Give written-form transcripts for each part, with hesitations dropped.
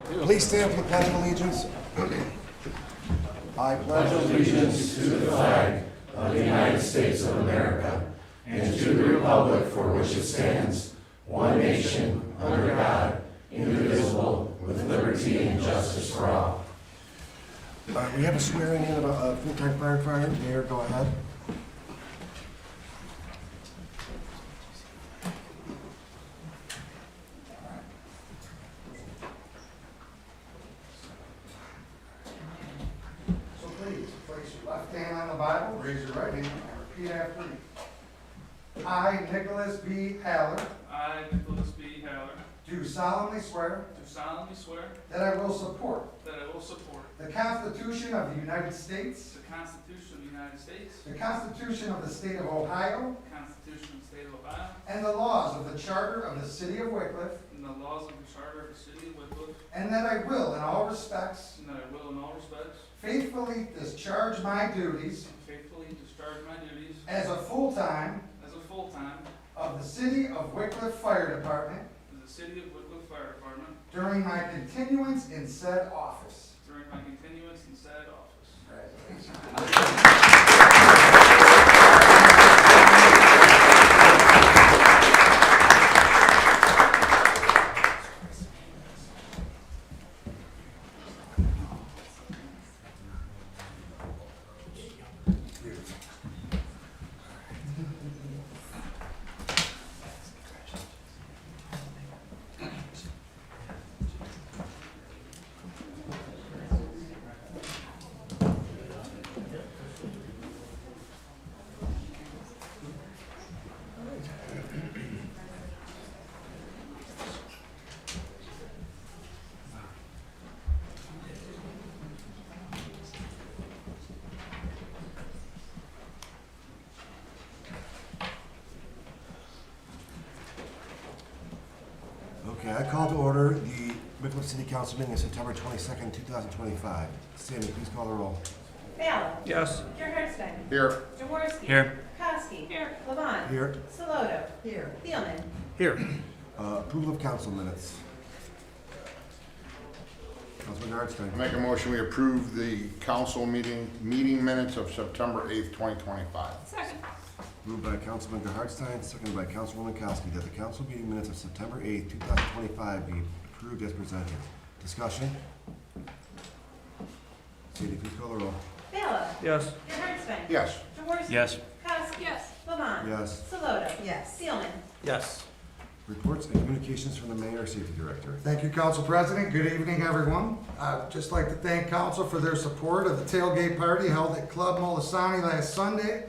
Please stand for the Pledge of Allegiance. I pledge allegiance to the flag of the United States of America and to the republic for which it stands, one nation, under God, indivisible, with liberty and justice for all. We have a swearing in of a full-time firefighter. Mayor, go ahead. So please, place your left hand on the Bible, raise your right hand, and repeat after me. I, Nicholas B. Haller, I, Nicholas B. Haller, do solemnly swear do solemnly swear that I will support that I will support the Constitution of the United States, the Constitution of the United States, the Constitution of the State of Ohio, the Constitution of the State of Ohio, and the laws of the Charter of the City of Wickliffe, and the laws of the Charter of the City of Wickliffe, and that I will, in all respects, and that I will in all respects faithfully discharge my duties faithfully discharge my duties as a full-time as a full-time of the City of Wickliffe Fire Department of the City of Wickliffe Fire Department during my continuance in said office. during my continuance in said office. Congratulations. Okay, I call to order the Wickliffe City Council meeting of September 22nd, 2025. Sammy, please call the roll. Ballard. Yes. Gerhardstein. Here. Jaworski. Here. Kowski. Here. Levon. Here. Saloto. Here. Thielman. Here. Approval of council minutes. Councilman Yardstein. I make a motion, we approve the council meeting minutes of September 8th, 2025. Second. Moved by Councilman Gerhardstein, seconded by Councilwoman Kowski, that the council meeting minutes of September 8th, 2025 be approved as presented. Discussion? Sadie, please call the roll. Ballard. Yes. Gerhardstein. Yes. Jaworski. Yes. Kowski. Yes. Levon. Yes. Saloto. Yes. Thielman. Yes. Reports and communications from the Mayor, Safety Director. Thank you, Council President. Good evening, everyone. I'd just like to thank Council for their support of the tailgate party held at Club Molisani last Sunday,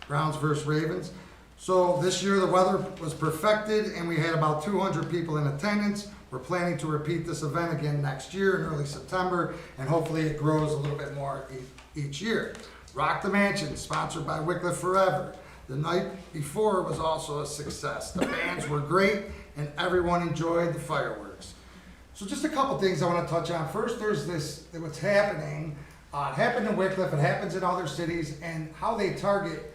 Browns versus Ravens. So this year the weather was perfected and we had about 200 people in attendance. We're planning to repeat this event again next year in early September, and hopefully it grows a little bit more each year. Rock the Mansion, sponsored by Wickliffe Forever. The night before was also a success. The bands were great and everyone enjoyed the fireworks. So just a couple things I want to touch on. First, there's what's happening. It happened in Wickliffe, it happens in other cities, and how they target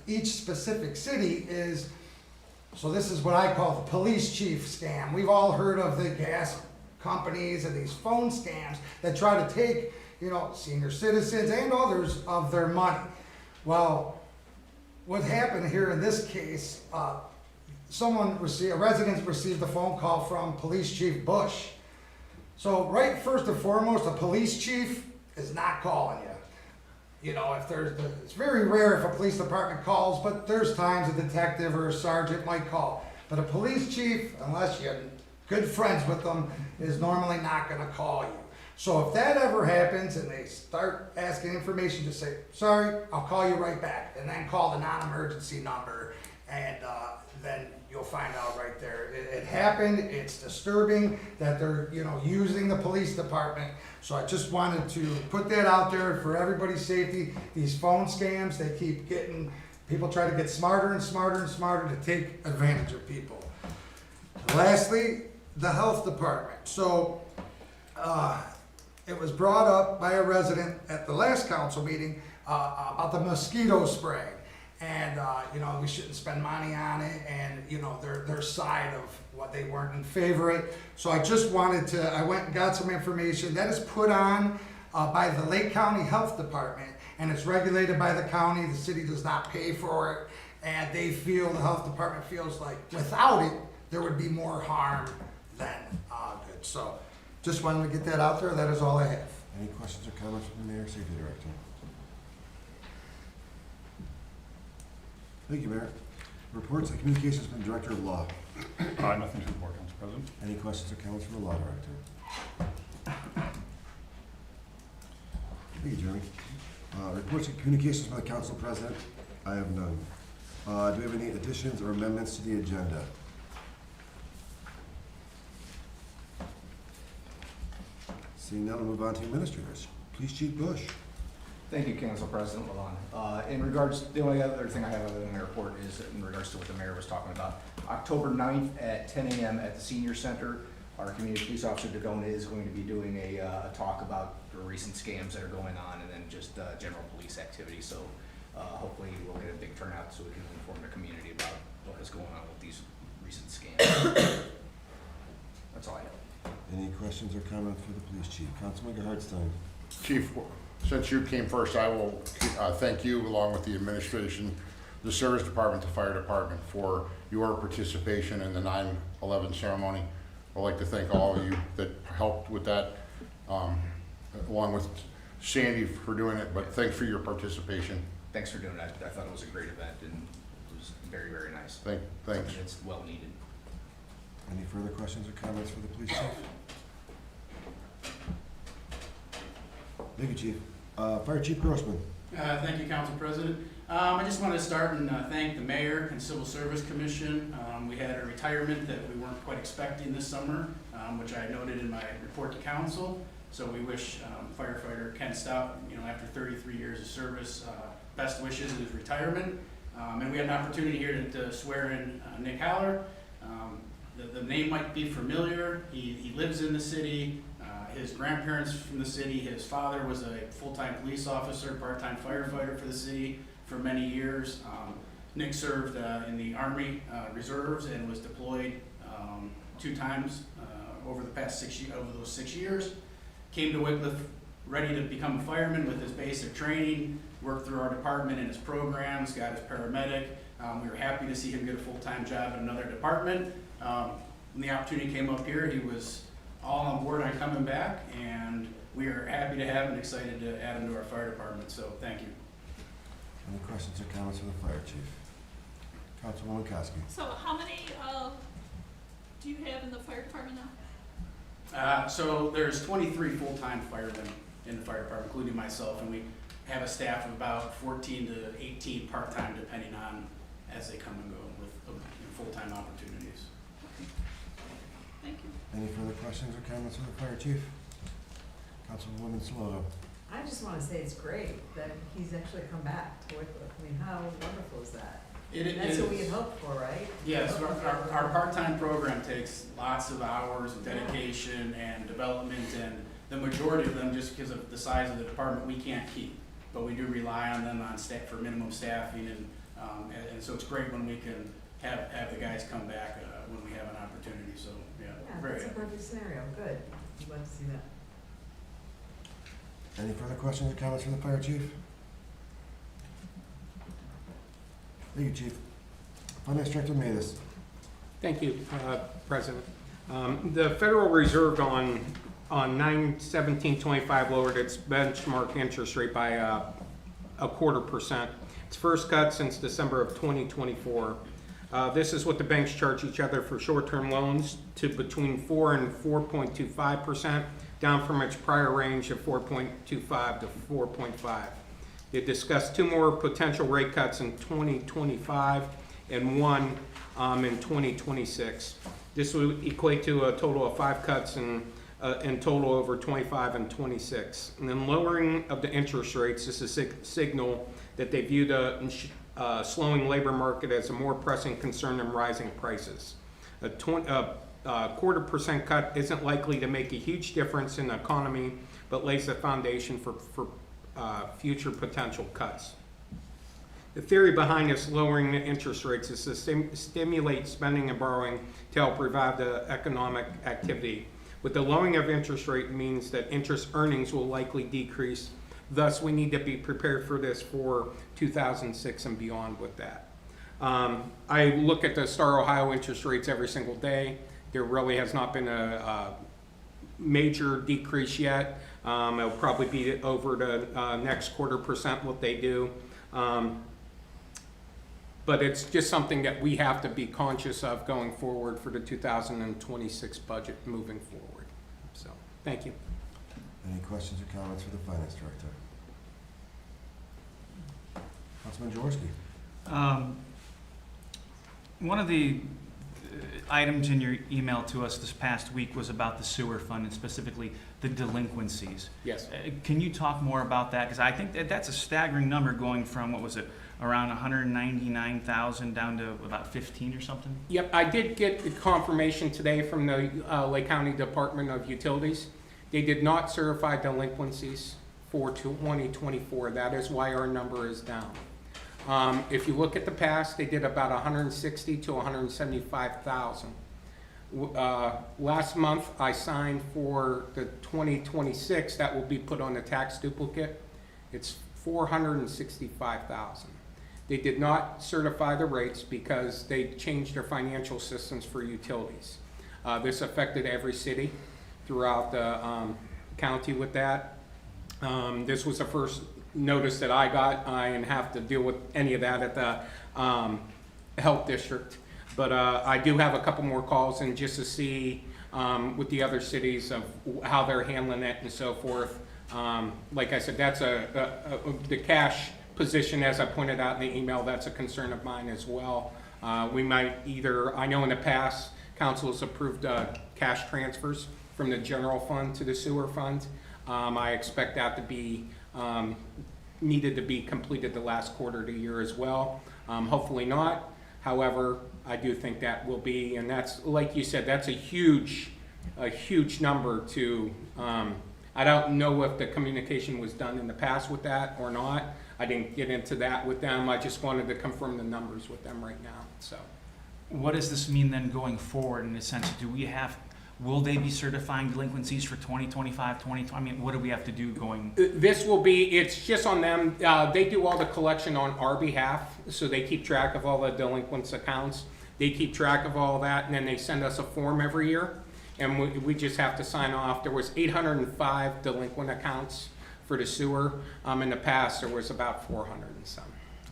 each specific city is, so this is what I call the police chief scam. We've all heard of the gas companies and these phone scams that try to take, senior citizens and others of their money. Well, what happened here in this case, a resident received a phone call from Police Chief Bush. So first and foremost, a police chief is not calling you. It's very rare if a police department calls, but there's times a detective or a sergeant might call. But a police chief, unless you're good friends with them, is normally not gonna call you. So if that ever happens and they start asking information, just say, sorry, I'll call you right back. And then call the non-emergency number, and then you'll find out right there. It happened, it's disturbing that they're, using the police department. So I just wanted to put that out there for everybody's safety. These phone scams, they keep people try to get smarter and smarter and smarter to take advantage of people. Lastly, the health department. So, it was brought up by a resident at the last council meeting about the mosquito spraying. and, you know, we shouldn't spend money on it, and, you know, their side of what they weren't in favor of it. So I just wanted to, I went and got some information. That is put on by the Lake County Health Department, and it's regulated by the county. The city does not pay for it, and they feel, the health department feels like without it, there would be more harm than good. So just wanted to get that out there. That is all I have. Any questions or comments from the Mayor, Safety Director? Thank you, Mayor. Reports and communications from the Director of Law. Nothing to report, Council President. Any questions or comments from the Law Director? Thank you, Jeremy. Reports and communications from the Council President. I have none. Do we have any additions or amendments to the agenda? Seeing none, we'll move on to administrators. Police Chief Bush. Thank you, Council President Lalonde. In regards, the only other thing I have other than my report is in regards to what the mayor was talking about. October 9th at 10 a.m. at the Senior Center, our Community Police Officer Dagona is going to be doing a talk about the recent scams that are going on, and then just general police activity. So hopefully we'll get a big turnout so we can inform the community about what is going on with these recent scams. That's all I have. Any questions or comments for the Police Chief? Councilman Hartstein. Chief, since you came first, I will thank you, along with the administration, the service department, the fire department, for your participation in the 9/11 ceremony. I'd like to thank all of you that helped with that, along with Sandy for doing it, but thanks for your participation. Thanks for doing it. I thought it was a great event, and it was very, very nice. Thanks. Something that's well needed. Any further questions or comments for the Police Chief? Thank you, Chief. Fire Chief Grossman. Thank you, Council President. I just want to start and thank the Mayor and Civil Service Commission. We had a retirement that we weren't quite expecting this summer, which I noted in my report to Council. So we wish firefighter Ken Stout, after 33 years of service, best wishes in his retirement. And we had an opportunity here to swear in Nick Haller. The name might be familiar. He lives in the city. His grandparents from the city. His father was a full-time police officer, part-time firefighter for the city for many years. Nick served in the Army Reserves and was deployed 2 times over those 6 years. Came to Wickliffe ready to become a fireman with his basic training, worked through our department and his programs, got his paramedic. We were happy to see him get a full-time job in another department. When the opportunity came up here, he was all on board on coming back, and we are happy to have him and excited to add him to our fire department, so thank you. Any questions or comments for the Fire Chief? Councilwoman Koski. So how many do you have in the fire department now? So there's 23 full-time firemen in the fire department, including myself, and we have a staff of about 14 to 18 part-time, depending on as they come and go with full-time opportunities. Thank you. Any further questions or comments for the Fire Chief? Councilwoman Saloto. I just want to say it's great that he's actually come back to Wickliffe. I mean, how wonderful is that? That's what we had hoped for, right? Yes, our part-time program takes lots of hours of dedication and development, and the majority of them, just because of the size of the department, we can't keep. But we do rely on them for minimum staffing, and so it's great when we can have the guys come back when we have an opportunity. So yeah, very That's a happy. perfect scenario. Good. I'd love to see that. Any further questions or comments for the Fire Chief? Thank you, Chief. Finance Director Matus. Thank you, President. The Federal Reserve on 9/17/25 lowered its benchmark interest rate by a 0.25%. Its first cut since December of 2024. This is what the banks charge each other for short-term loans, to between 4 and 4.25%, down from its prior range of 4.25 to 4.5. They discussed 2 more potential rate cuts in 2025 and 1 in 2026. This would equate to a total of 5 cuts in total over 25 and 26. And then lowering of the interest rates is a signal that they view the slowing labor market as a more pressing concern than rising prices. A 0.25% cut isn't likely to make a huge difference in the economy, but lays the foundation for future potential cuts. The theory behind this lowering the interest rates is to stimulate spending and borrowing to help revive the economic activity. With the lowering of interest rate means that interest earnings will likely decrease. Thus, we need to be prepared for this for 2006 and beyond with that. I look at the Star Ohio interest rates every single day. There really has not been a major decrease yet. It'll probably be over the next 1/4% what they do. But it's just something that we have to be conscious of going forward for the 2026 budget moving forward. So, thank you. Any questions or comments for the Finance Director? Councilman Jaworski. One of the items in your email to us this past week was about the sewer fund and specifically the delinquencies. Yes. Can you talk more about that? Because I think that's a staggering number, going from, what was it, around 199,000 down to about 15 or something? Yep, I did get the confirmation today from the Lake County Department of Utilities. They did not certify delinquencies for 2024. That is why our number is down. If you look at the past, they did about 160 to 175,000. Last month, I signed for the 2026 that will be put on the tax duplicate. It's 465,000. They did not certify the rates because they changed their financial systems for utilities. This affected every city throughout the county with that. This was the first notice that I got. I didn't have to deal with any of that at the health district. But I do have a couple more calls and just to see with the other cities of how they're handling it and so forth. Like I said, that's the cash position, as I pointed out in the email, that's a concern of mine as well. We might either, I know in the past, council has approved cash transfers from the general fund to the sewer fund. I expect that to be needed to be completed the last quarter of the year as well. Hopefully not. However, I do think that will be, and that's, like you said, that's a huge number to, I don't know if the communication was done in the past with that or not. I didn't get into that with them. I just wanted to confirm the numbers with them right now, so. What does this mean then going forward in a sense? Will they be certifying delinquencies for 2025, 2020? I mean, what do we have to do going? This will be, it's just on them. They do all the collection on our behalf, so they keep track of all the delinquent accounts. They keep track of all that, and then they send us a form every year, and we just have to sign off. There was 805 delinquent accounts for the sewer. In the past, there was about 400 and some.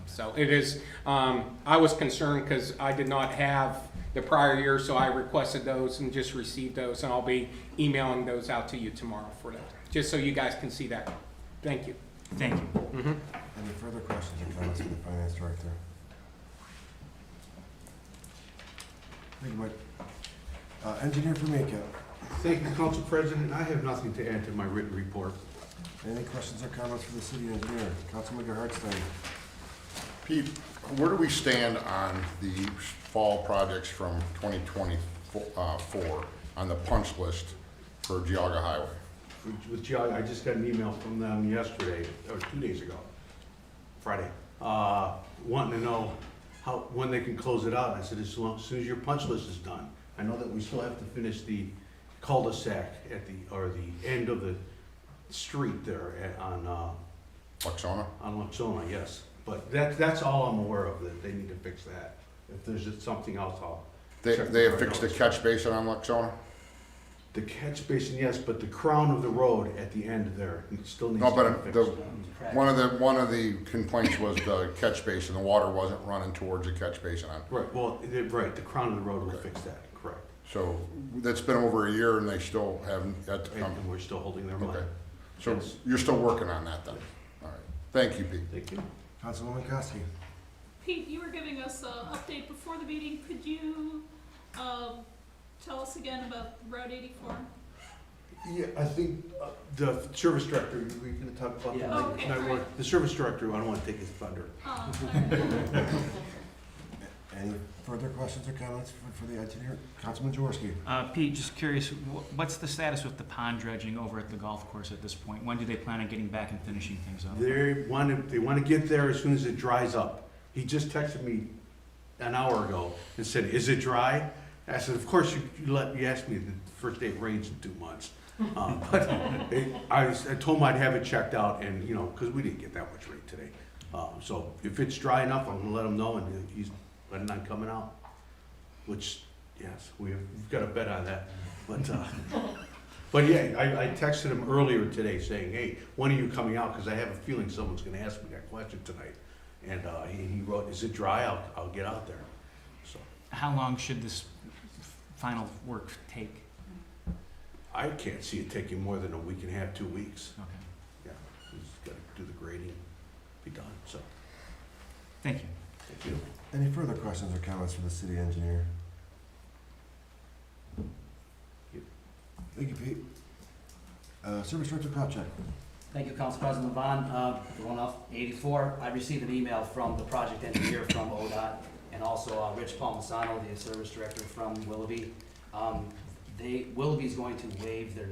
So it is, I was concerned because I did not have the prior year, so I requested those and just received those, and I'll be emailing those out to you tomorrow for that, just so you guys can see that. Thank you. Thank you. Mm-hmm. Any further questions or comments for the Finance Director? Thank you, Mike. Engineer Formica. Thank you, Council President. I have nothing to add to my written report. Any questions or comments for the city engineer? Councilman Hartstein. Pete, where do we stand on the fall projects from 2024 on the punch list for Geauga Highway? With Geauga, I just got an email from them yesterday, or 2 days ago, Friday, wanting to know when they can close it out. I said, as soon as your punch list is done. I know that we still have to finish the cul-de-sac at the end of the street there on Luxona? On Luxona, yes. But that's all I'm aware of, that they need to fix that. If there's just something else, I'll check. They have fixed the catch basin on Luxona? The catch basin, yes, but the crown of the road at the end there still needs No, to but be fixed. one of the complaints was the catch basin, the water wasn't running towards the catch basin on. Right, well, right, the crown of the road will fix that, correct. So that's been over a year and they still haven't yet to come. And we're still holding their line. Okay. So Yes. you're still working on that then? All right. Thank you, Pete. Thank you. Councilwoman Koski. Pete, you were giving us an update before the meeting. Could you tell us again about Route 84? Yeah, I think the service director, we're gonna talk about that. Oh, okay, all right. The service director, I don't wanna take his thunder. All right. Any further questions or comments for the engineer? Councilman Jaworski. Pete, just curious, what's the status with the pond dredging over at the golf course at this point? When do they plan on getting back and finishing things up? They wanna get there as soon as it dries up. He just texted me an hour ago and said, is it dry? I said, of course, you asked me the first day it rains in 2 months. But I told him I'd have it checked out and, you know, because we didn't get that much rain today. So if it's dry enough, I'm gonna let him know and he's planning on coming out. Which, yes, we've got a bet on that. But yeah, I texted him earlier today saying, hey, when are you coming out? Because I have a feeling someone's gonna ask me that question tonight. And he wrote, is it dry? I'll get out there. So How long should this final work take? I can't see it taking more than a week and a half, 2 weeks. Okay, Yeah, he's got to do the grading, be done, so. thank you. Thank you. Any further questions or comments from the city engineer? Thank you, Pete. Service Director Krawcheck. Thank you, Council President Levon. Going off 84, I received an email from the project engineer from ODOT and also Rich Palmisano, the service director from Willoughby. Willoughby's going to waive their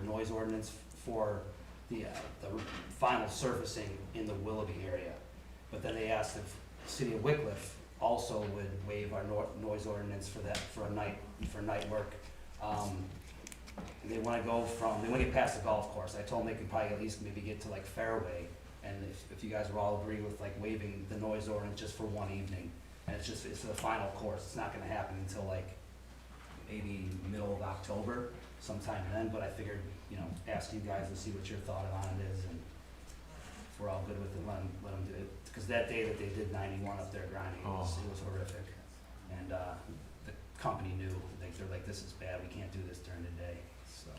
noise ordinance for the final surfacing in the Willoughby area. But then they asked if the city of Wickliffe also would waive our noise ordinance for that, for night work. They want to get past the golf course. I told them they could probably at least maybe get to like Fairway, and if you guys would all agree with like waiving the noise ordinance just for one evening, and it's for the final course. It's not gonna happen until like maybe middle of October, sometime then, but I figured, you know, ask you guys to see what your thought on it is, and if we're all good with it, let them do it. Because that day that they did 91 up there grinding, it was horrific. And the company knew, they're like, this is bad, we can't do this during the day, so.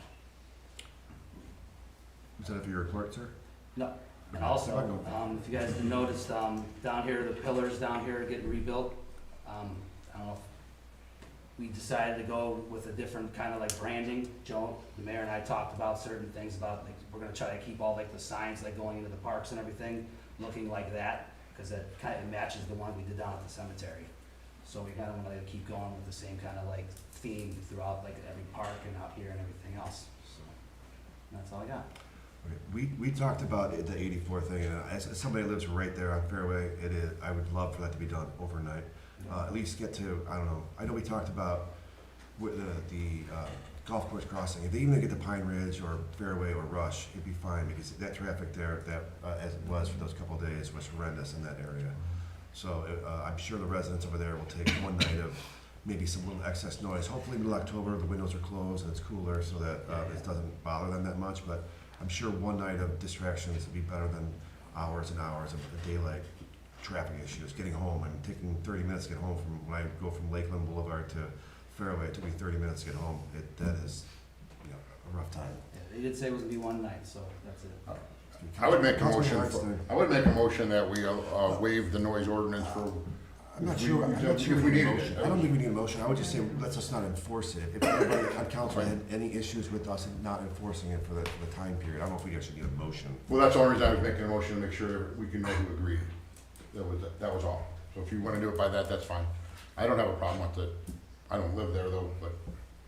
Was that for your report, sir? No, and also, if you guys have noticed, down here, the pillars down here are getting rebuilt. I don't know if we decided to go with a different kind of like branding. Joe, the mayor and I talked about certain things about like, we're gonna try to keep all like the signs like going into the parks and everything looking like that, because that kind of matches the one we did down at the cemetery. So we kind of want to keep going with the same kind of like theme throughout like every park and out here and everything else. So that's all I got. Okay. We talked about the 84 thing, and as somebody who lives right there on Fairway, it is, I would love for that to be done overnight. At least get to, I don't know, I know we talked about with the golf course crossing. If they even get to Pine Ridge or Fairway or Rush, it'd be fine, because that traffic there, as it was for those couple of days, was horrendous in that area. So I'm sure the residents over there will take one night of maybe some little excess noise. Hopefully middle October, the windows are closed and it's cooler, so that it doesn't bother them that much. But I'm sure one night of distractions would be better than hours and hours of daylight traffic issues. Getting home, I'm taking 30 minutes to get home from when I go from Lakeland Boulevard to Fairway. It took me 30 minutes to get home. That is, you know, a rough time. Yeah, they did say it was gonna be one night, so that's it. I would make a Councilman motion that we waive the noise ordinance for. I'm not sure. If we need it. I don't think we need a motion. I would just say, let's just not enforce it. If anybody on council had any issues with us not enforcing it for the time period, I don't know if we actually need a motion. Well, that's the only reason I was making a motion, to make sure we can know who agreed. That was all. So if you wanna do it by that, that's fine. I don't have a problem with it. I don't live there though, but.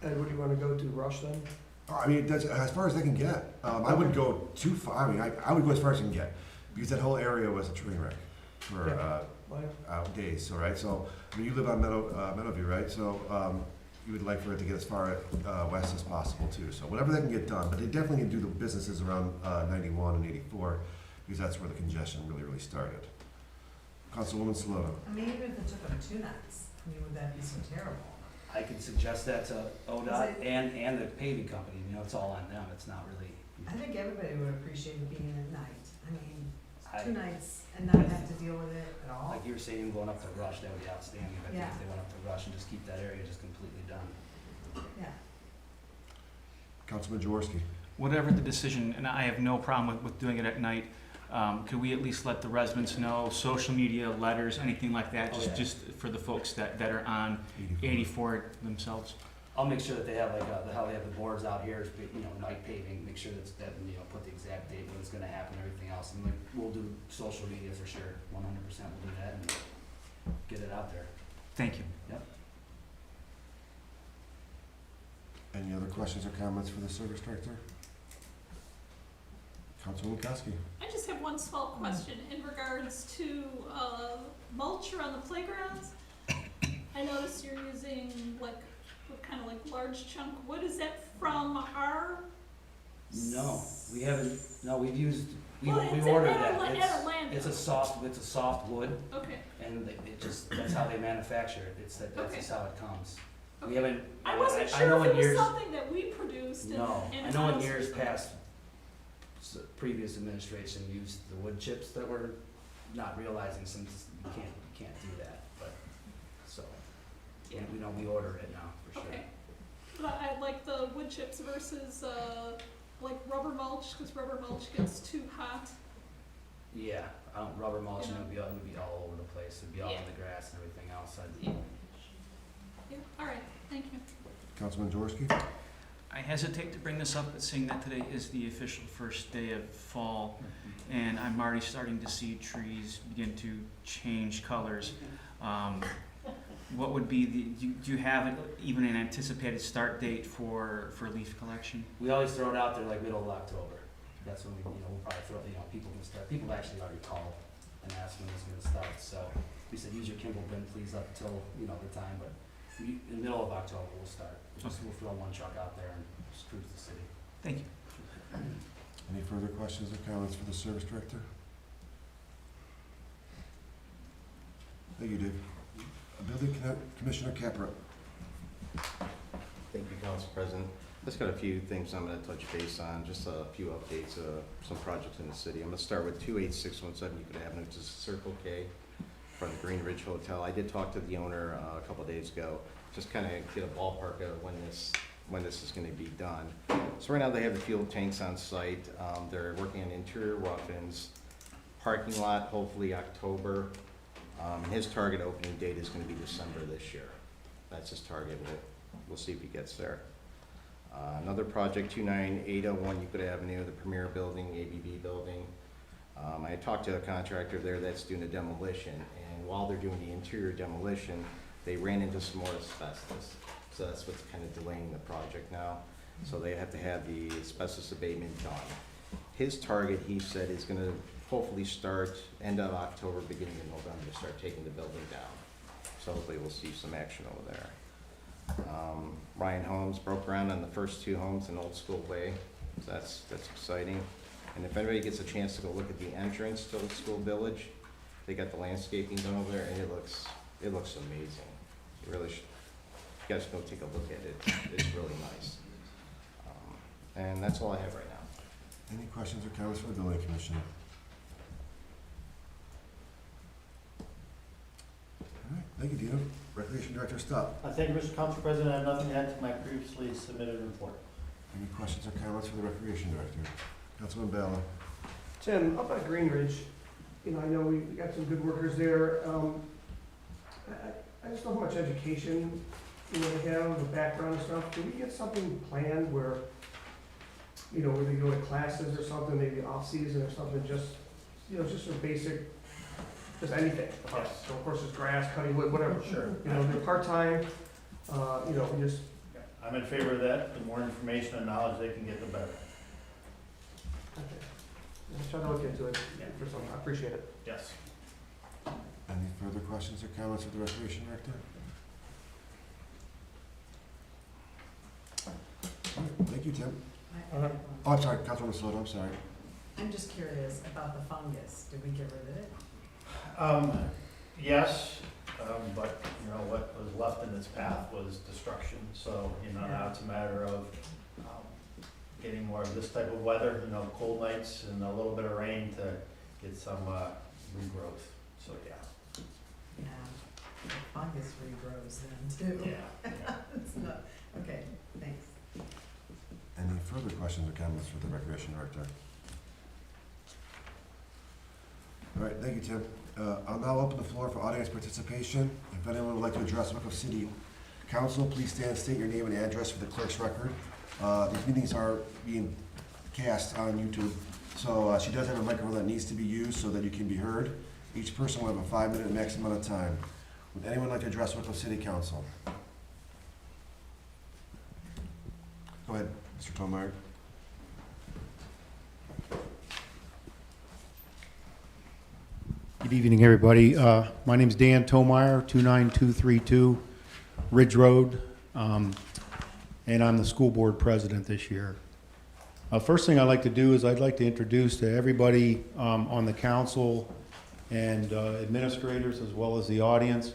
And would you wanna go to Rush then? I mean, that's as far as they can get. I wouldn't go too far. I mean, I would go as far as I can get, because that whole area was a train wreck for days. All right, so I mean, you live on Meadowview, right? So you would like for it to get as far west as possible too. So whatever they can get done, but they definitely can do the businesses around 91 and 84, because that's where the congestion really started. Councilwoman Saloto. I mean, even if it took them 2 nights, I mean, would that be so terrible? I can suggest that to ODOT and the paving company, you know, it's all on them, it's not really. I think everybody would appreciate it being at night. I mean, I- 2 nights and not have to deal with it at all. Like you were saying, going up to Rush, that would be outstanding, I think Yeah. if they went up to Rush and just keep that area just completely done. Yeah. Councilman Jaworski. Whatever the decision, and I have no problem with doing it at night, could we at least let the residents know, social media, letters, anything like that, Oh, yeah. just for the folks that are on 84 themselves? I'll make sure that they have like, how they have the boards out here, you know, night paving, make sure that, you know, put the exact date when it's gonna happen, everything else, and like, we'll do social media for sure, 100% we'll do that and get it out there. Thank you. Yep. Any other questions or comments for the service director? Councilwoman Koski. I just have one small question in regards to mulch around the playgrounds. I noticed you're using like, what kind of like large chunk wood. Is that from our? No, we haven't, no, we've used, we Well, it's ordered at that. a landfill. It's a soft wood, Okay. and it just, that's how they manufacture it. That's Okay. just how it comes. We Okay. haven't. I wasn't I sure know if in it was years- something that we produced and. No, and I know in house or years something. past, previous administration used the wood chips that were not realizing since you can't do that, but, so. Yeah. We order it now, for sure. Okay. But I like the wood chips versus, like rubber mulch, because rubber mulch gets too hot. Yeah, rubber mulching Yeah. would be all over the place. It'd be all Yeah. in the grass and everything else. Yeah. Yeah, all right, thank you. Councilman Jaworski? I hesitate to bring this up, but seeing that today is the official first day of fall, and I'm already starting to see trees begin to change colors. What would be do you have even an anticipated start date for leaf collection? We always throw it out there like middle of October. That's when we'll probably throw, people can start. People actually already called and asked when it's gonna start, so we said, use your Kimball bin please up till, the time, but in the middle of October we'll start. We'll throw one truck out there and just cruise the city. Thank you. Any further questions or comments for the service director? Thank you, Dave. Building Commissioner Capra. Thank you, Council President. Just got a few things I'm going to touch base on, just a few updates, some projects in the city. I'm going to start with 28617 Euclid Avenue, which is Circle K from the Green Ridge Hotel. I did talk to the owner a couple of days ago, just kind of get a ballpark of when this is going to be done. So right now they have the fuel tanks on site. They're working on interior rough-ins, parking lot, hopefully October. And his target opening date is going to be December this year. That's his target. We'll see if he gets there. Another project, 29801 Euclid Avenue, the Premier Building, ABB Building. I talked to a contractor there that's doing a demolition, and while they're doing the interior demolition, they ran into some more asbestos. So that's what's kind of delaying the project now. So they have to have the asbestos abatement done. His target, he said, is going to hopefully start end of October, beginning of November, to start taking the building down. So hopefully we'll see some action over there. Ryan Homes broke ground on the first two homes in Old School Way. So that's exciting. And if anybody gets a chance to go look at the entrance to Old School Village, they got the landscaping done over there, and it looks amazing. You really should, you guys go take a look at it. It's really nice. And that's all I have right now. Any questions or comments for the Building Commissioner? All right, thank you, Dino. Recreation Director, stop. Thank you, Mr. Council President. I have nothing to add to my previously submitted report. Any questions or comments for the Recreation Director? Councilman Bala. Tim, up at Green Ridge, I know we got some good workers there. I just don't know how much education, they have, the background and stuff. Do we get something planned where, where they go to classes or something, maybe off-season or something, just a basic, just anything? Yes. So of course, it's grass, cutting wood, whatever. Sure. They're part-time, just, I'm in favor of that. The more information and knowledge they can get, the better. okay. Just try to look into it for something. I appreciate it. Yes. Any further questions or comments for the Recreation Director? All right, thank you, Tim. I have Oh, I'm sorry, Councilwoman Soto, I'm sorry. I'm just curious about the fungus. Did we get rid of it? Yes, but what was left in its path was destruction. So, now it's a matter of getting more of this type of weather, cold nights and a little bit of rain to get some regrowth. So, yeah. Yeah, the fungus regrows then too. Yeah. It's not, okay, thanks. Any further questions or comments for the Recreation Director? All right, thank you, Tim. I'll now open the floor for audience participation. If anyone would like to address Wickliffe City Council, please stand and state your name and address for the clerk's record. These meetings are being cast on YouTube, so she does have a microphone that needs to be used so that you can be heard. Each person will have a 5-minute maximum amount of time. Would anyone like to address Wickliffe City Council? Go ahead, Mr. Tommeyer. Good evening, everybody. My name's Dan Tomeyer, 29232 Ridge Road, and I'm the school board president this year. First thing I'd like to do is I'd like to introduce to everybody on the council and administrators, as well as the audience,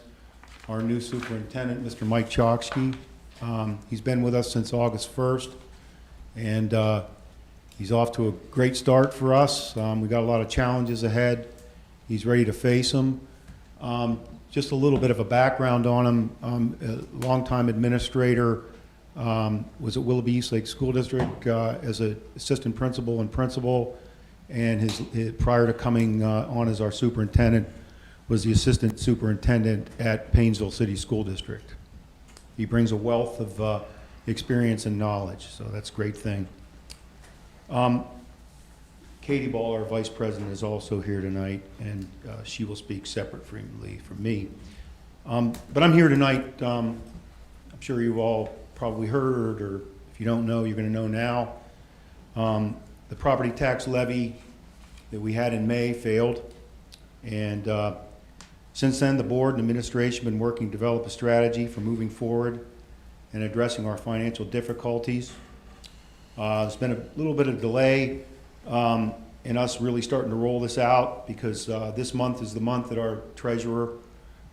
our new superintendent, Mr. Mike Chokski. He's been with us since August 1st, and he's off to a great start for us. We got a lot of challenges ahead. He's ready to face them. Just a little bit of a background on him. A longtime administrator, was at Willoughby Eastlake School District as an assistant principal and principal, and his prior to coming on as our superintendent was the assistant superintendent at Painesville City School District. He brings a wealth of experience and knowledge, so that's a great thing. Katie Ball, our vice president, is also here tonight, and she will speak separately from me. But I'm here tonight, I'm sure you've all probably heard, or if you don't know, you're going to know now. The property tax levy that we had in May failed, and since then the board and administration have been working to develop a strategy for moving forward and addressing our financial difficulties. There's been a little bit of delay in us really starting to roll this out, because this month is the month that our treasurer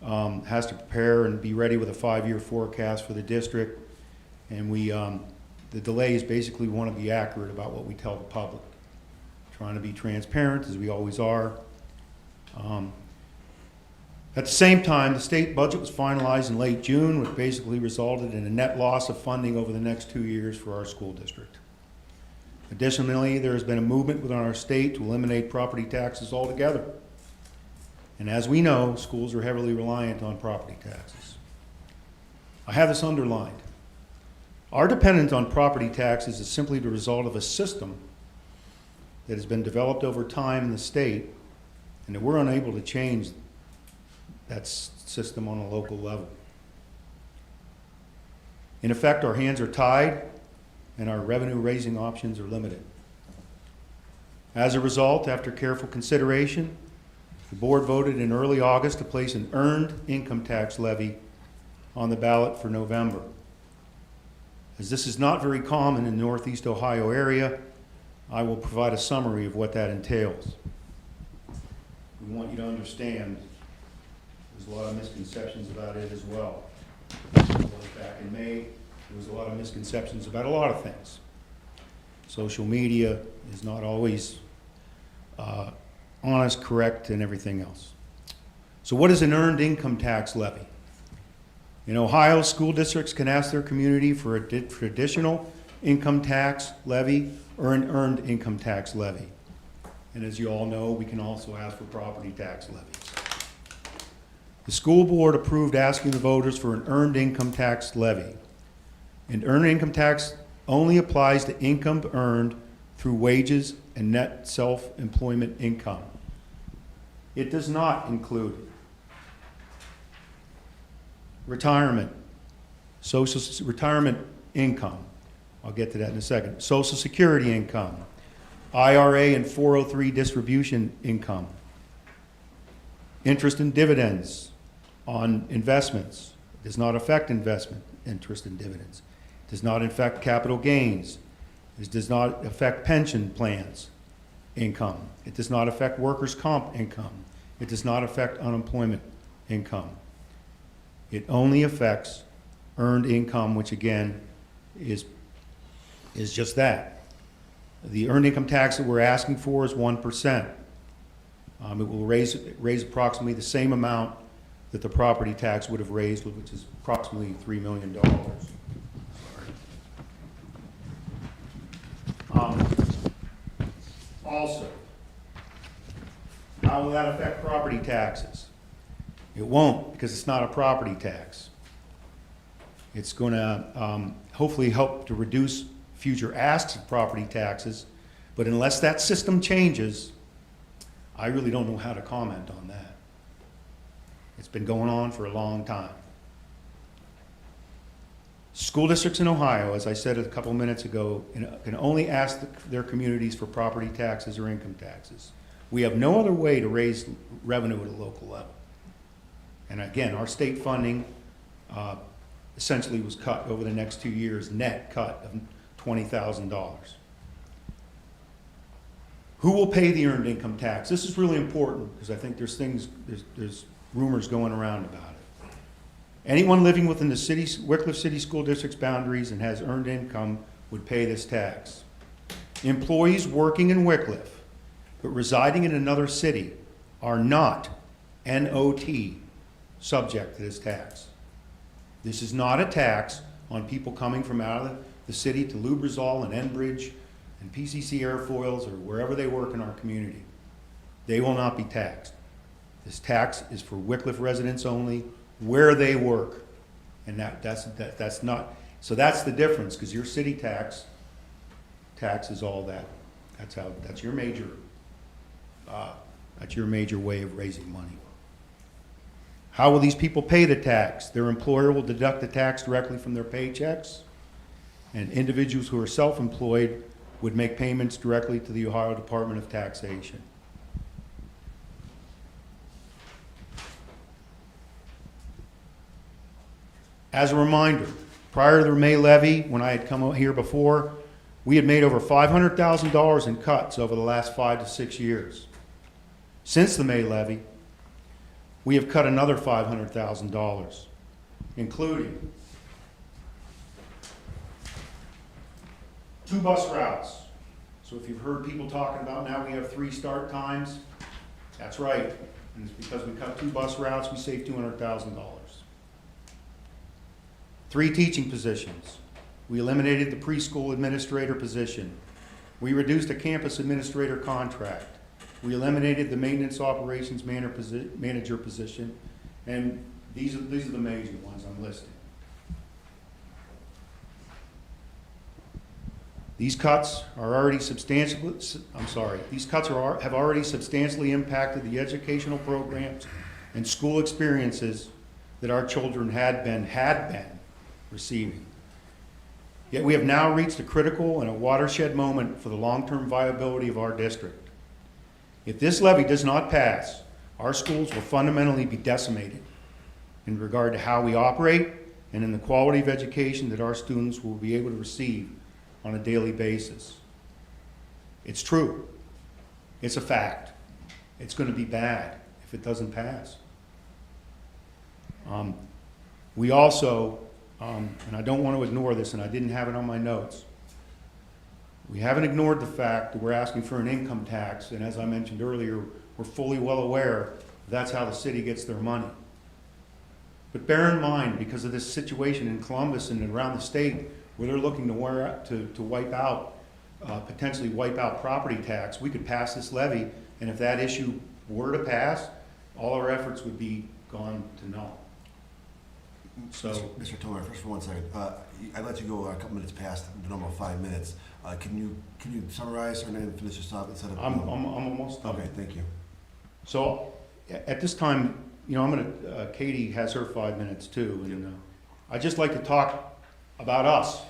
has to prepare and be ready with a 5-year forecast for the district. And the delay is basically we want to be accurate about what we tell the public. Trying to be transparent, as we always are. At the same time, the state budget was finalized in late June, which basically resulted in a net loss of funding over the next 2 years for our school district. Additionally, there has been a movement within our state to eliminate property taxes altogether. And as we know, schools are heavily reliant on property taxes. I have this underlined. Our dependence on property taxes is simply the result of a system that has been developed over time in the state, and that we're unable to change that system on a local level. In effect, our hands are tied, and our revenue-raising options are limited. As a result, after careful consideration, the board voted in early August to place an earned income tax levy on the ballot for November. As this is not very common in the Northeast Ohio area, I will provide a summary of what that entails. We want you to understand there's a lot of misconceptions about it as well. Back in May, there was a lot of misconceptions about a lot of things. Social media is not always honest, correct, and everything else. So what is an earned income tax levy? In Ohio, school districts can ask their community for a traditional income tax levy or an earned income tax levy. And as you all know, we can also ask for property tax levies. The school board approved asking the voters for an earned income tax levy. And earned income tax only applies to income earned through wages and net self-employment income. It does not include retirement, retirement income. I'll get to that in a second. Social Security income, IRA and 403 distribution income, interest and dividends on investments. It does not affect investment interest and dividends. It does not affect capital gains. It does not affect pension plans income. It does not affect workers' comp income. It does not affect unemployment income. It only affects earned income, which again is just that. The earned income tax that we're asking for is 1%. It will raise approximately the same amount that the property tax would have raised, which is approximately $3 million. Also, how will that affect property taxes? It won't, because it's not a property tax. It's going to hopefully help to reduce future asks of property taxes, but unless that system changes, I really don't know how to comment on that. It's been going on for a long time. School districts in Ohio, as I said a couple minutes ago, can only ask their communities for property taxes or income taxes. We have no other way to raise revenue at a local level. And again, our state funding essentially was cut over the next 2 years, net cut of $20,000. Who will pay the earned income tax? This is really important because I think there's rumors going around about it. Anyone living within the Wickliffe City School District's boundaries and has earned income would pay this tax. Employees working in Wickliffe but residing in another city are not NOT subject to this tax. This is not a tax on people coming from out of the city to Lubrizol and Enbridge and PCC Airfoils or wherever they work in our community. They will not be taxed. This tax is for Wickliffe residents only, where they work. And that's not, so that's the difference, because your city tax is all that. That's your major way of raising money. How will these people pay the tax? Their employer will deduct the tax directly from their paychecks, and individuals who are self-employed would make payments directly to the Ohio Department of Taxation. As a reminder, prior to the May levy, when I had come out here before, we had made over $500,000 in cuts over the last 5 to 6 years. Since the May levy, we have cut another $500,000, including 2 bus routes. So if you've heard people talking about now we have 3 start times, that's right. And it's because we cut 2 bus routes, we saved $200,000. 3 teaching positions. We eliminated the preschool administrator position. We reduced a campus administrator contract. We eliminated the maintenance operations manager position. And these are the major ones I'm listing. These cuts are already have already substantially impacted the educational programs and school experiences that our children had been receiving. Yet we have now reached a critical and a watershed moment for the long-term viability of our district. If this levy does not pass, our schools will fundamentally be decimated in regard to how we operate and in the quality of education that our students will be able to receive on a daily basis. It's true. It's a fact. It's going to be bad if it doesn't pass. We also, and I don't want to ignore this, and I didn't have it on my notes, we haven't ignored the fact that we're asking for an income tax, and as I mentioned earlier, we're fully well aware that's how the city gets their money. But bear in mind, because of this situation in Columbus and around the state, where they're looking to wipe out, potentially wipe out property tax, we could pass this levy, and if that issue were to pass, all our efforts would be gone to null. So, Mr. Tomer, first for 1 second, I let you go a couple minutes past the normal 5 minutes. Can you summarize and then finish this up instead of? I'm almost done. Okay, thank you. So at this time, Katie has her 5 minutes too, and I'd just like to talk about us.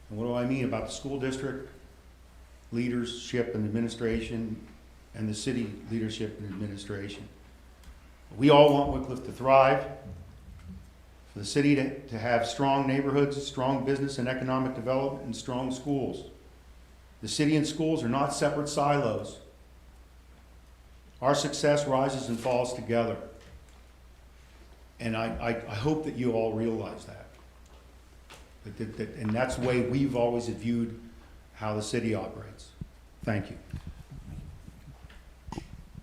And what do I mean about the school district, leadership and administration, and the city leadership and administration. We all want Wickliffe to thrive, for the city to have strong neighborhoods, strong business and economic development, and strong schools. The city and schools are not separate silos. Our success rises and falls together. And I hope that you all realize that. And that's the way we've always viewed how the city operates. Thank you.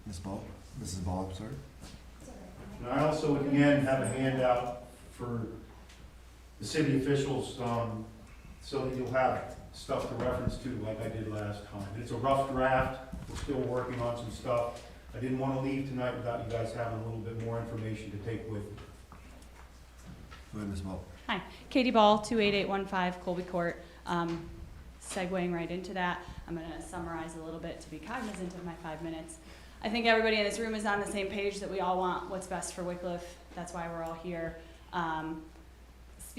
Mrs. Ball, I'm sorry. And I also, again, have a handout for the city officials, so that you'll have stuff to reference to like I did last time. It's a rough draft. We're still working on some stuff. I didn't want to leave tonight without you guys having a little bit more information to take with you. Go ahead, Ms. Ball. Hi, Katie Ball, 28815 Colby Court. Segueing right into that, I'm going to summarize a little bit to be cognizant of my 5 minutes. I think everybody in this room is on the same page that we all want what's best for Wickliffe. That's why we're all here.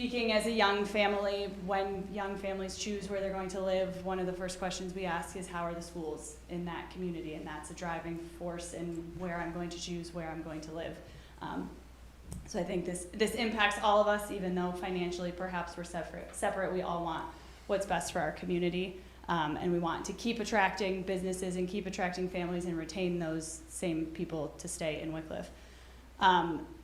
speaking as a young family, when young families choose where they're going to live, one of the first questions we ask is how are the schools in that community, and that's a driving force in where I'm going to choose where I'm going to live. So I think this impacts all of us, even though financially perhaps we're separate. We all want what's best for our community, and we want to keep attracting businesses and keep attracting families and retain those same people to stay in Wickliffe.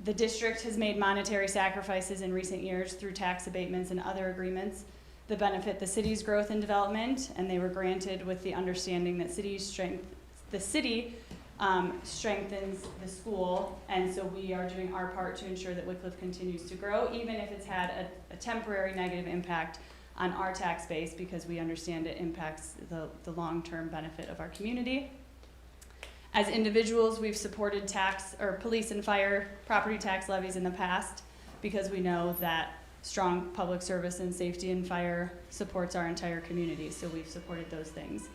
The district has made monetary sacrifices in recent years through tax abatements and other agreements that benefit the city's growth and development, and they were granted with the understanding that the city strengthens the school, and so we are doing our part to ensure that Wickliffe continues to grow, even if it's had a temporary negative impact on our tax base, because we understand it impacts the long-term benefit of our community. As individuals, we've supported police and fire property tax levies in the past because we know that strong public service and safety and fire supports our entire community, so we've supported those things.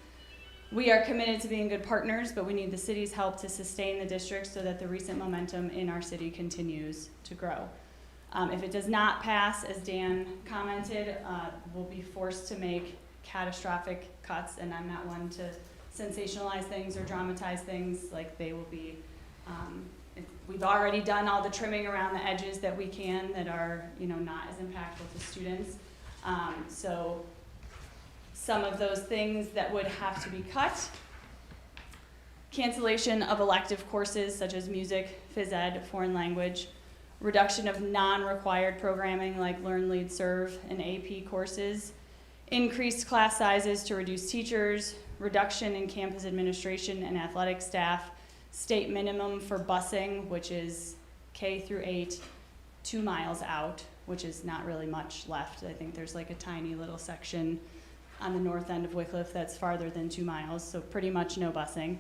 We are committed to being good partners, but we need the city's help to sustain the district so that the recent momentum in our city continues to grow. If it does not pass, as Dan commented, we'll be forced to make catastrophic cuts, and I'm not one to sensationalize things or dramatize things. Like, they will be, we've already done all the trimming around the edges that we can that are, not as impactful to students. So some of those things that would have to be cut: cancellation of elective courses such as music, phys ed, foreign language, reduction of non-required programming like Learn, Lead, Serve, and AP courses, increased class sizes to reduce teachers, reduction in campus administration and athletic staff, state minimum for busing, which is K through 8, 2 miles out, which is not really much left. I think there's like a tiny little section on the north end of Wickliffe that's farther than 2 miles, so pretty much no busing.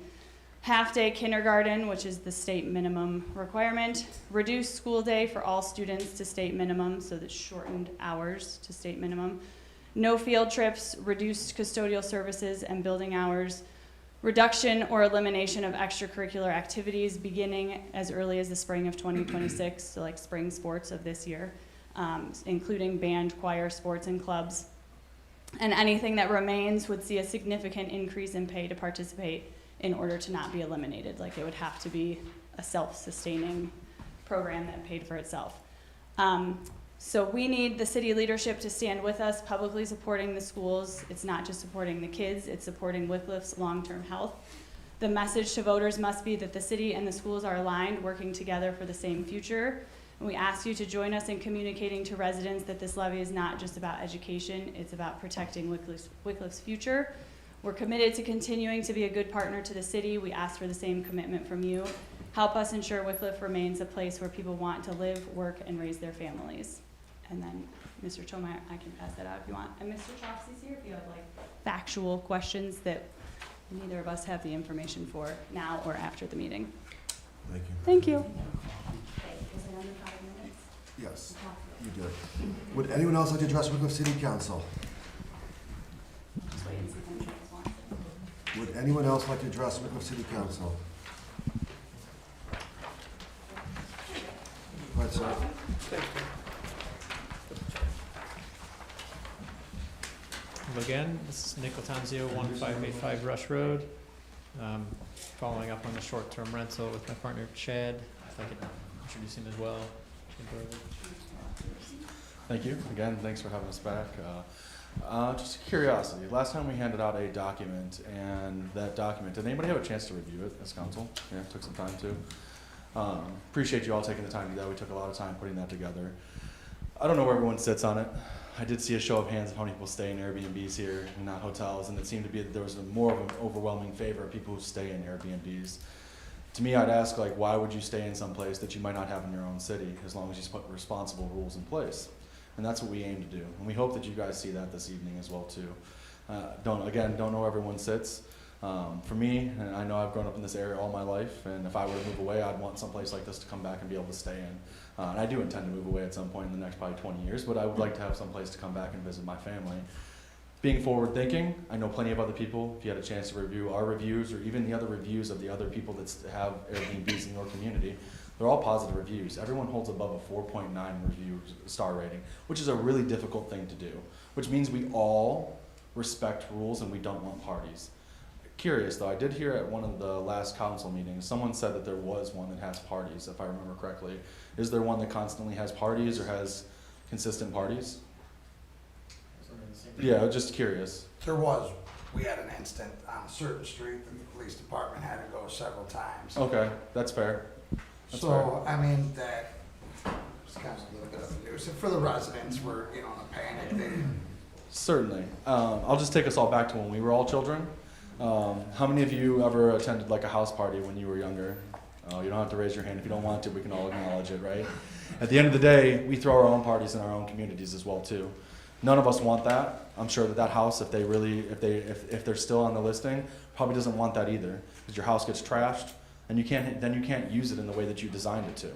Half-day kindergarten, which is the state minimum requirement. Reduced school day for all students to state minimum, so the shortened hours to state minimum. No field trips, reduced custodial services and building hours. Reduction or elimination of extracurricular activities beginning as early as the spring of 2026, so like spring sports of this year, including band, choir, sports, and clubs. And anything that remains would see a significant increase in pay to participate in order to not be eliminated. Like, it would have to be a self-sustaining program that paid for itself. So we need the city leadership to stand with us, publicly supporting the schools. It's not just supporting the kids, it's supporting Wickliffe's long-term health. The message to voters must be that the city and the schools are aligned, working together for the same future. And we ask you to join us in communicating to residents that this levy is not just about education, it's about protecting Wickliffe's future. We're committed to continuing to be a good partner to the city. We ask for the same commitment from you. Help us ensure Wickliffe remains a place where people want to live, work, and raise their families. And then, Mr. Tomeyer, I can pass that out if you want. And Mr. Chofsky's here if you have like factual questions that neither of us have the information for now or after the meeting. Thank you. Thank you. Is it under 5 minutes? Yes, you did. Would anyone else like to address Wickliffe City Council? Just wait and see if anyone else wants it. Would anyone else like to address Wickliffe City Council? Go ahead, sir. Again, this is Nick Latanzio, 1585 Rush Road. Following up on the short-term rental with my partner Chad, if I could introduce him as well. Thank you. Again, thanks for having us back. Just a curiosity, last time we handed out a document, and that document, did anybody have a chance to review it as council? Yeah, took some time to. Appreciate you all taking the time to do that. We took a lot of time putting that together. I don't know where everyone sits on it. I did see a show of hands of how many people stay in Airbnbs here and not hotels, and it seemed to be that there was more of an overwhelming favor of people who stay in Airbnbs. To me, I'd ask, like, why would you stay in some place that you might not have in your own city, as long as you put responsible rules in place? And that's what we aim to do. And we hope that you guys see that this evening as well, too. Don't know where everyone sits. For me, and I know I've grown up in this area all my life, and if I were to move away, I'd want someplace like this to come back and be able to stay in. And I do intend to move away at some point in the next probably 20 years, but I would like to have some place to come back and visit my family. Being forward thinking, I know plenty of other people, if you had a chance to review our reviews or even the other reviews of the other people that have Airbnbs in your community, they're all positive reviews. Everyone holds above a 4.9 review star rating, which is a really difficult thing to do, which means we all respect rules and we don't want parties. Curious though, I did hear at one of the last council meetings, someone said that there was one that has parties, if I remember correctly. Is there one that constantly has parties or has consistent parties? Yeah, just curious. There was, we had an incident on a certain street that the police department had to go several times. Okay, that's fair. That's So, I mean, that was kind of a little bit of a nuisance for the residents, were, you know, in a panic, they, Certainly. I'll just take us all back to when we were all children. How many of you ever attended like a house party when you were younger? You don't have to raise your hand if you don't want to. We can all acknowledge it, right? At the end of the day, we throw our own parties in our own communities as well too. None of us want that. I'm sure that house, if they're still on the listing, probably doesn't want that either, because your house gets trashed, and you can't use it in the way that you designed it to.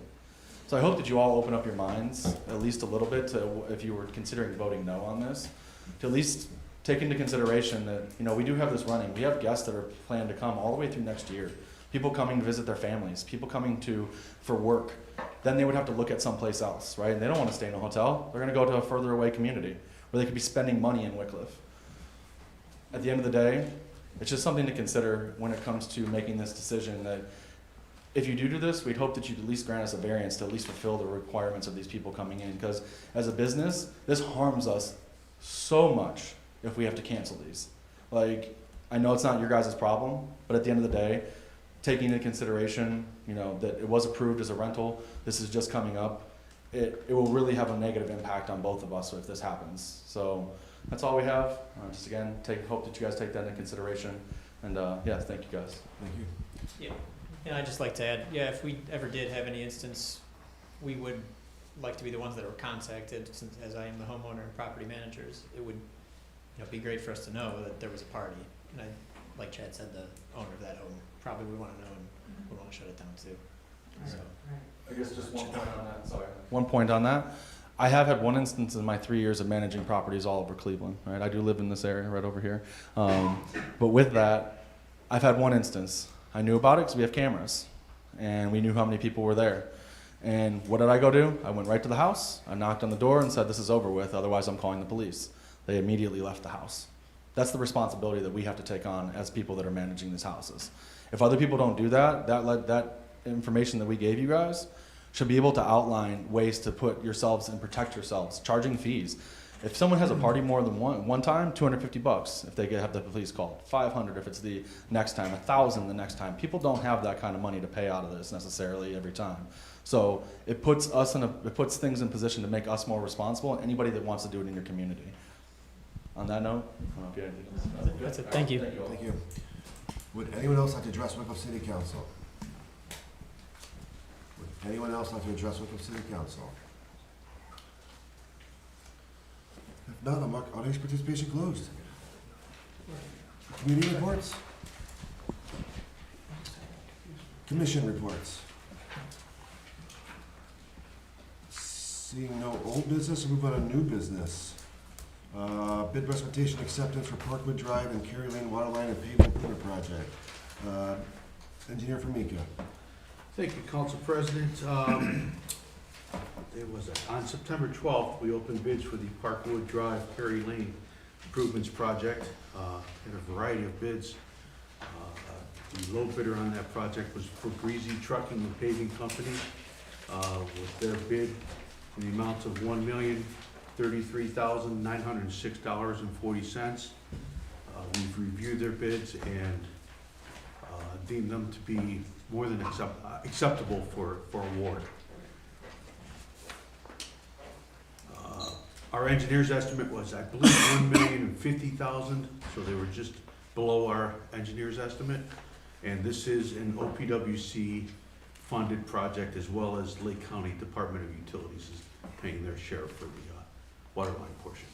So I hope that you all open up your minds at least a little bit to, if you were considering voting no on this, to at least take into consideration that, you know, we do have this running. We have guests that are planned to come all the way through next year. People coming to visit their families, people coming for work. Then they would have to look at someplace else, right? And they don't want to stay in a hotel. They're going to go to a further away community where they could be spending money in Wickliffe. At the end of the day, it's just something to consider when it comes to making this decision, that if you do this, we'd hope that you'd at least grant us a variance to at least fulfill the requirements of these people coming in. Because as a business, this harms us so much if we have to cancel these. Like, I know it's not your guys' problem, but at the end of the day, taking into consideration, you know, that it was approved as a rental, this is just coming up, it will really have a negative impact on both of us if this happens. So that's all we have. Just again, hope that you guys take that into consideration. And yeah, thank you guys. Thank you. Yeah, and I'd just like to add, yeah, if we ever did have any instance, we would like to be the ones that were contacted, since as I am the homeowner and property managers. It would, you know, be great for us to know that there was a party. And I, like Chad said, the owner of that home probably would want to know and would want to shut it down too. So. I guess just one point on that, sorry. One point on that. I have had one instance in my 3 years of managing properties all over Cleveland, right? I do live in this area right over here. But with that, I've had one instance. I knew about it because we have cameras, and we knew how many people were there. And what did I go do? I went right to the house. I knocked on the door and said, "This is over with, otherwise I'm calling the police." They immediately left the house. That's the responsibility that we have to take on as people that are managing these houses. If other people don't do that, that information that we gave you guys should be able to outline ways to put yourselves and protect yourselves, charging fees. If someone has a party more than one time, $250 if they have the police called, $500 if it's the next time, $1,000 the next time. People don't have that kind of money to pay out of this necessarily every time. So it puts things in position to make us more responsible, and anybody that wants to do it in your community. On that note, I don't know if you have anything else. That's it. Thank you. Thank you. Would anyone else like to address Wickliffe City Council? Would anyone else like to address Wickliffe City Council? If not, I'll mark audience participation closed. Community reports? Commission reports? Seeing no old business, we'll move on to new business. Bid reciprocation acceptance for Parkwood Drive and Kerry Lane Waterline and Pavement Improvement Project. Engineer Formica. Thank you, Council President. There was on September 12th, we opened bids for the Parkwood Drive, Kerry Lane Improvements Project. Had a variety of bids. The low bidder on that project was for Breezy Trucking and Paving Company, with their bid in the amount of $1,033,906.40. We've reviewed their bids and deemed them to be more than acceptable for award. Our engineer's estimate was, I believe, $1,050,000, so they were just below our engineer's estimate. And this is an OPWC funded project, as well as Lake County Department of Utilities is paying their share for the water line portion.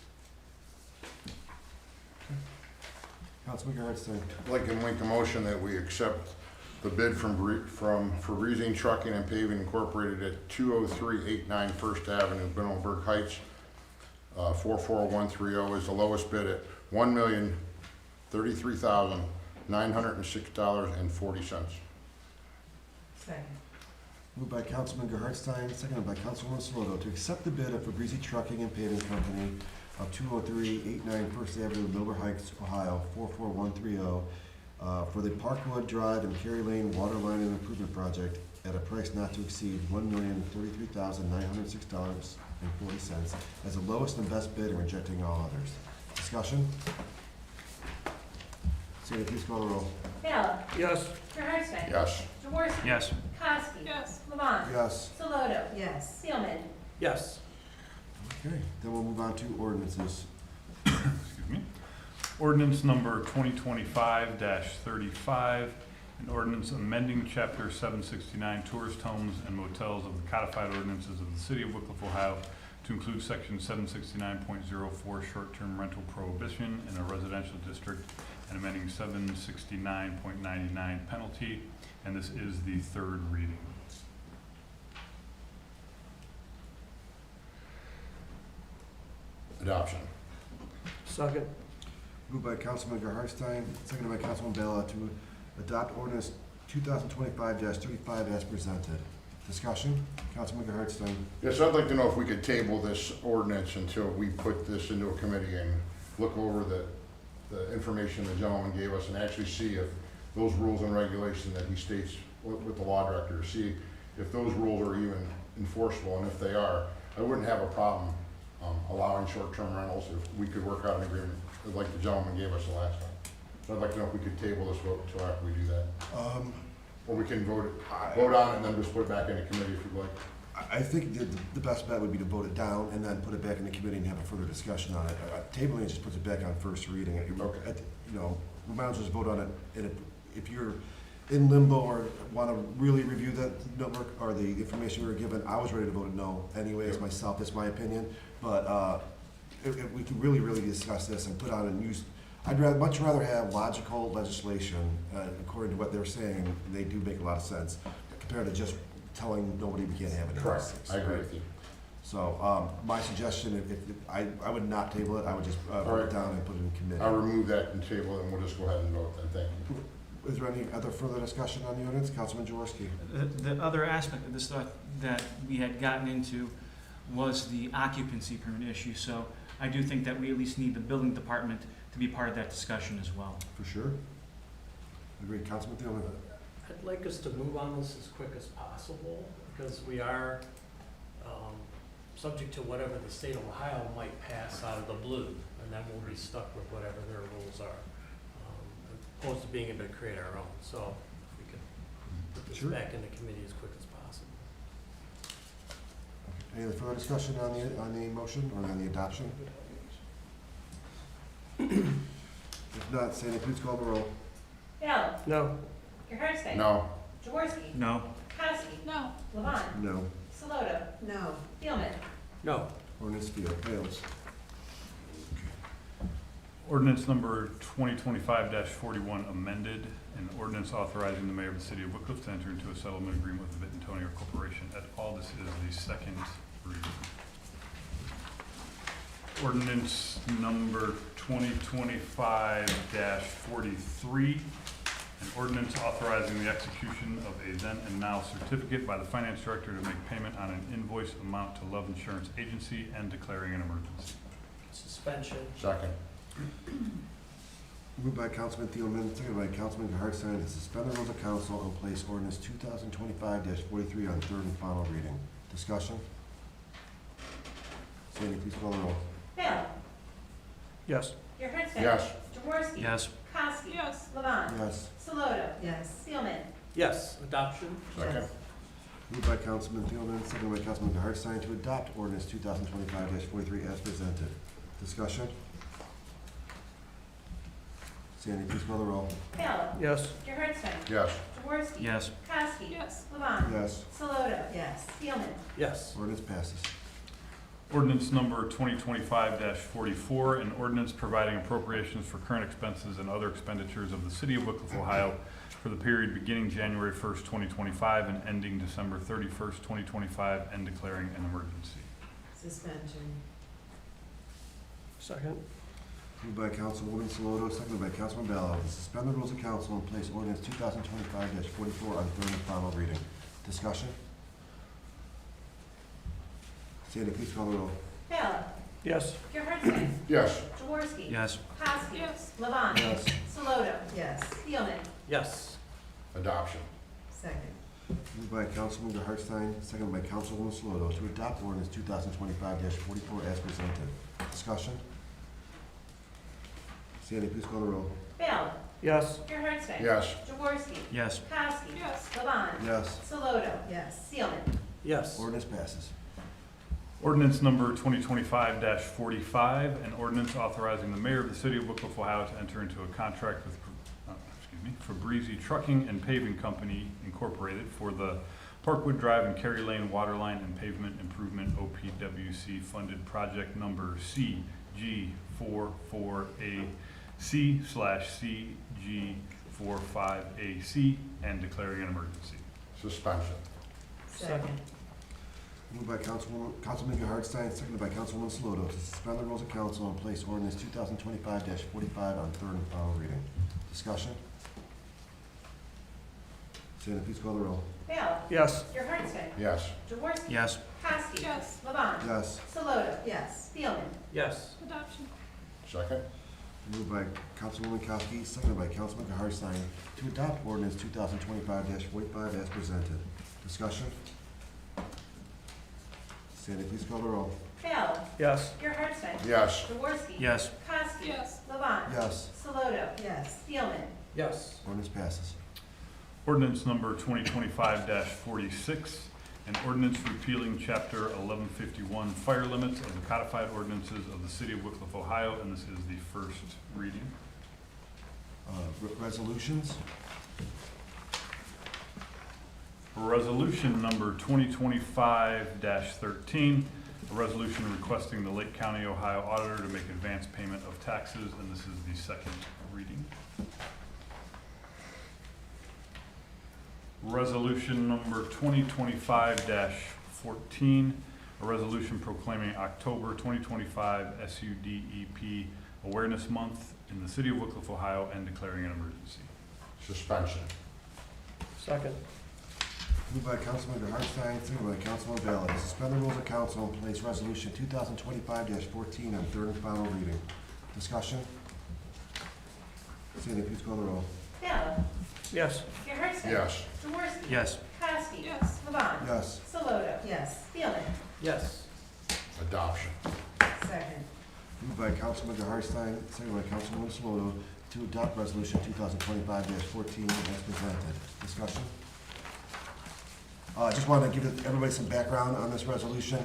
Councilman Hardstein. I'd like to make a motion that we accept the bid from Breezing Trucking and Paving Incorporated at 20389 First Avenue, Binnenberg Heights. 44130 is the lowest bid at Second. $1,033,906.40. Moved by Councilman Gerhardstein, seconded by Councilwoman Saloto, to accept the bid of Fabrizi Trucking and Paving Company of 20389 First Avenue, Milburn Heights, Ohio, 44130, for the Parkwood Drive and Kerry Lane Water Line and Improvement Project at a price not to exceed $1,033,906.40 as the lowest and best bid and rejecting all others. Discussion? Sandy, please call the roll. Kayla. Yes. Gerhardstein. Yes. Jaworski. Yes. Kowski. Yes. Levon. Yes. Saloto. Yes. Seelman. Yes. Okay, then we'll move on to ordinances. Excuse me. Ordinance number 2025-35, an ordinance amending Chapter 769 Tourist Homes and Motels of the Codified Ordinances of the City of Wickliffe, Ohio, to include Section 769.04 short-term rental prohibition in a residential district, and amending 769.99 penalty, and this is the third reading. Adoption. Second. Moved by Councilman Gerhardstein, seconded by Councilman Bella to adopt ordinance 2025-35 as presented. Discussion? Councilman Gerhardstein. Yes, I'd like to know if we could table this ordinance until we put this into a committee and look over the information the gentleman gave us and actually see if those rules and regulations that he states with the law director, see if those rules are even enforceable, and if they are, I wouldn't have a problem allowing short-term rentals if we could work out an agreement like the gentleman gave us the last time. So I'd like to know if we could table this vote until after we do that. Or we can vote on it and then just put it back in the committee if you'd like. I think the best bet would be to vote it down and then put it back in the committee and have a further discussion on it. Tabling it just puts it back on first reading. Okay. You know, we might as well just vote on it. And if you're in limbo or want to really review that number or the information we were given, I was ready to vote a no anyways myself. That's my opinion. But if we could really discuss this and put on and use, I'd much rather have logical legislation according to what they're saying. They do make a lot of sense compared to just telling nobody we can't have it. Correct. I agree with you. So my suggestion, I would not table it. I would just vote it down and put it in committee. I'll remove that and table it, and we'll just go ahead and vote then. Thank you. Is there any other further discussion on the ordinance? Councilman Jaworski. The other aspect of this that we had gotten into was the occupancy permit issue, so I do think that we at least need the building department to be part of that discussion as well. For sure. Agreed. Councilman Thielman. I'd like us to move on this as quick as possible, because we are subject to whatever the state of Ohio might pass out of the blue, and then we'll be stuck with whatever their rules are, opposed to being able to create our own. So if we could put this back in the committee as quick as possible. Any other further discussion on the motion or on the adoption? If not, Sandy, please call the roll. Kayla. No. Gerhardstein. No. Jaworski. No. Kowski. No. Levon. No. Saloto. No. Seelman. No. Ordinance fails. Ordinance number 2025-41 amended, an ordinance authorizing the mayor of the city of Wickliffe to enter into a settlement agreement with the Vintonio Corporation et al. This is the second reading. Ordinance number 2025-43, an ordinance authorizing the execution of a then and now certificate by the finance director to make payment on an invoice amount to Love Insurance Agency and declaring an emergency. Suspension. Second. Moved by Councilman Thielman, seconded by Councilman Gerhardstein to suspend the rules of council and place ordinance 2025-43 on third and final reading. Discussion? Sandy, please call the roll. Kayla. Yes. Gerhardstein. Yes. Jaworski. Yes. Kowski. Yes. Levon. Yes. Saloto. Yes. Seelman. Yes. Adoption. Second. Moved by Councilman Thielman, seconded by Councilman Gerhardstein to adopt ordinance 2025-43 as presented. Discussion? Sandy, please call the roll. Kayla. Yes. Gerhardstein. Yes. Jaworski. Yes. Kowski. Yes. Levon. Yes. Saloto. Yes. Seelman. Yes. Ordinance passes. Ordinance number 2025-44, an ordinance providing appropriations for current expenses and other expenditures of the city of Wickliffe, Ohio for the period beginning January 1st, 2025 and ending December 31st, 2025 and declaring an emergency. Suspension. Second. Moved by Councilwoman Saloto, seconded by Councilman Ballo, to suspend the rules of council and place ordinance 2025-44 on third and final reading. Discussion? Sandy, please call the roll. Ballo. Yes. Gerhardstein. Yes. Jaworski. Yes. Kowski. Yes. Levon. Yes. Saloto. Yes. Steelman. Yes. Adoption. Second. Moved by Councilman Hartstein, seconded by Councilwoman Saloto, to adopt ordinance 2025-44 as presented. Discussion? Sandy, please call the roll. Ballo. Yes. Gerhardstein. Yes. Jaworski. Yes. Kowski. Yes. Levon. Yes. Saloto. Yes. Steelman. Yes. Ordinance passes. Ordinance number 2025-45, an ordinance authorizing the mayor of the city of Wickliffe, Ohio to enter into a contract with Fabrizi Trucking and Paving Company Incorporated for the Parkwood Drive and Kerry Lane Waterline and Pavement Improvement OPWC funded project number CG44AC/CG45AC and declaring an emergency. Suspension. Second. Moved by Councilman Hartstein, seconded by Councilwoman Saloto, to suspend the rules of council and place ordinance 2025-45 on third and final reading. Discussion? Sandy, please call the roll. Ballo. Yes. Gerhardstein. Yes. Jaworski. Yes. Kowski. Yes. Levon. Yes. Saloto. Yes. Steelman. Yes. Adoption. Second. Moved by Councilwoman Kowski, seconded by Councilman Hartstein, to adopt ordinance 2025-45 as presented. Discussion? Sandy, please call the roll. Ballo. Yes. Gerhardstein. Yes. Jaworski. Yes. Kowski. Yes. Levon. Yes. Saloto. Yes. Steelman. Yes. Ordinance passes. Ordinance number 2025-46, an ordinance repealing Chapter 1151 fire limits of the codified ordinances of the city of Wickliffe, Ohio, and this is the first reading. Resolutions? Resolution number 2025-13, a resolution requesting the Lake County, Ohio auditor to make advance payment of taxes, and this is the second reading. Resolution number 2025-14, a resolution proclaiming October 2025 SUDEP Awareness Month in the city of Wickliffe, Ohio, and declaring an emergency. Suspension. Second. Moved by Councilman Hartstein, seconded by Councilman Ballo, to suspend the rules of council and place resolution 2025-14 on third and final reading. Discussion? Sandy, please call the roll. Ballo. Yes. Gerhardstein. Yes. Jaworski. Yes. Kowski. Yes. Levon. Yes. Saloto. Yes. Steelman. Yes. Adoption. Second. Moved by Councilman Hartstein, seconded by Councilwoman Saloto, to adopt resolution 2025-14 as presented. Discussion? I just wanted to give everybody some background on this resolution.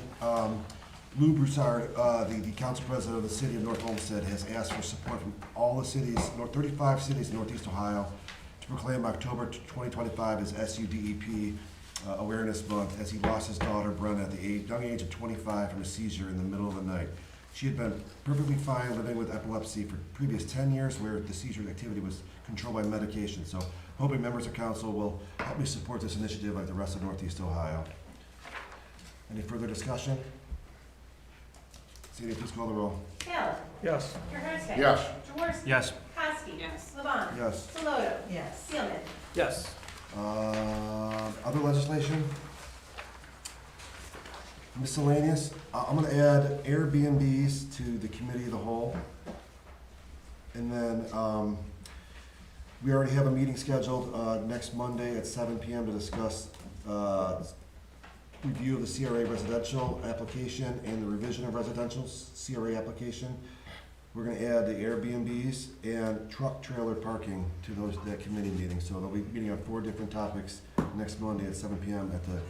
Lou Broussard, the council president of the city of North Olmsted, has asked for support from all the cities, 35 cities in Northeast Ohio, to proclaim October 2025 as SUDEP Awareness Month, as he lost his daughter Brenna at the young age of 25 from a seizure in the middle of the night. She had been perfectly fine living with epilepsy for previous 10 years, where the seizure activity was controlled by medication. So hoping members of council will help me support this initiative like the rest of Northeast Ohio. Any further discussion? Sandy, please call the roll. Ballo. Yes. Gerhardstein. Yes. Jaworski. Yes. Kowski. Yes. Levon. Yes. Saloto. Yes. Steelman. Yes. Other legislation? Miscellaneous. I'm gonna add Airbnbs to the committee of the whole. And then, we already have a meeting scheduled, next Monday at 7 PM to discuss, review of the CRA residential application and the revision of residential CRA application. We're gonna add the Airbnbs and truck trailer parking to that committee meeting. So they'll be meeting on 4 different topics next Monday at 7 PM at the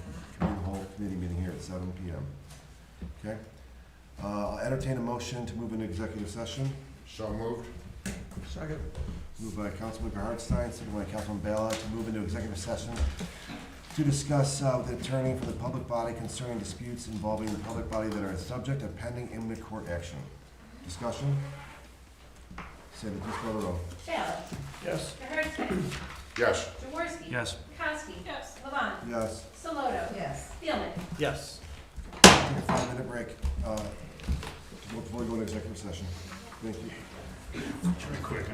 whole committee meeting here at 7 PM. Okay? I'll entertain a motion to move into executive session. So moved. Second. Moved by Councilman Hartstein, seconded by Councilman Ballard, to move into executive session to discuss with the attorney for the public body concerning disputes involving the public body that are subject of pending imminent court action. Discussion? Sandy, please call the roll. Ballo. Yes. Gerhardstein. Yes. Jaworski. Yes. Kowski. Yes. Levon. Yes. Saloto. Yes. Steelman. Yes. Take a 5-minute break before we go into executive session. Thank you. Very quick.